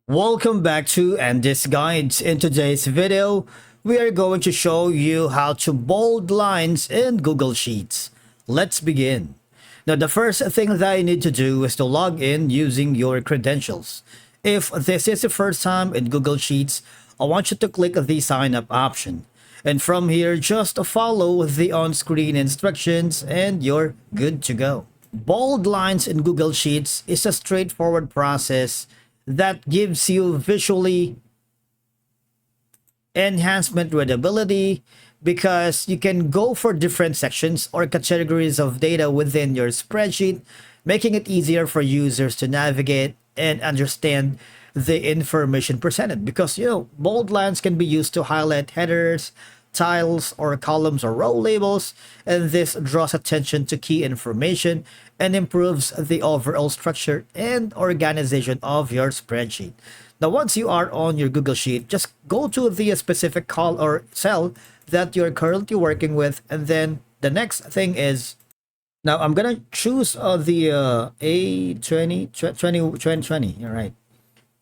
Welcome back to Andy's Guides. In today's video, we are going to show you how to bold lines in Google Sheets. Let's begin. Now, the first thing that you need to do is to log in using your credentials. If this is the first time in Google Sheets, I want you to click the sign up option. And from here, just follow the on-screen instructions and you're good to go. Bold lines in Google Sheets is a straightforward process that gives you visually enhancement readability because you can go for different sections or categories of data within your spreadsheet, making it easier for users to navigate and understand the information presented. Because, bold lines can be used to highlight headers, tiles, or columns or row labels, and this draws attention to key information and improves the overall structure and organization of your spreadsheet. Now, once you are on your Google Sheet, just go to the specific call or cell that you're currently working with, and then the next thing is, now I'm gonna choose the A20 2020. All right.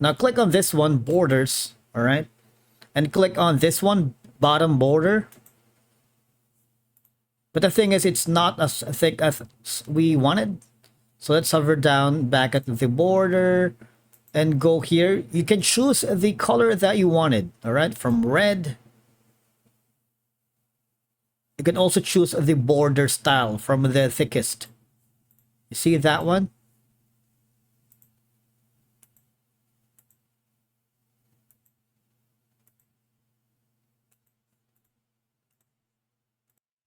Now click on this one, borders. All right, and click on this one, bottom border. But the thing is, it's not as thick as we wanted. So let's hover down back at the border and go here. You can choose the color that you wanted. All right, from red. You can also choose the border style from the thickest. You see that one?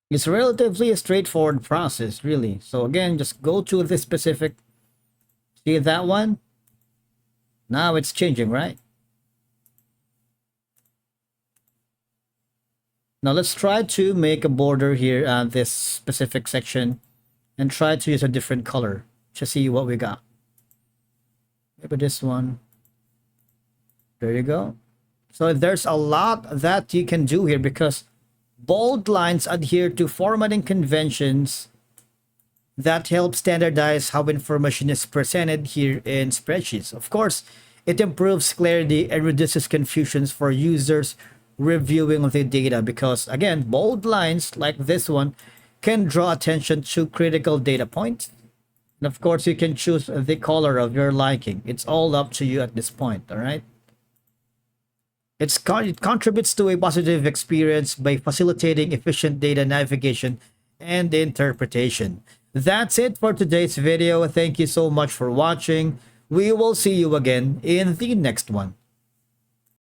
It's relatively a straightforward process, really. So again, just go to the specific, see that one? Now it's changing, right? Now let's try to make a border here at this specific section and try to use a different color to see what we got. Maybe this one. There you go. So there's a lot that you can do here because bold lines adhere to formatting conventions that help standardize how information is presented here in spreadsheets. Of course, it improves clarity and reduces confusions for users reviewing the data because, again, bold lines like this one can draw attention to critical data points. And of course, you can choose the color of your liking. It's all up to you at this point, all right? It contributes to a positive experience by facilitating efficient data navigation and interpretation. That's it for today's video. Thank you so much for watching. We will see you again in the next one.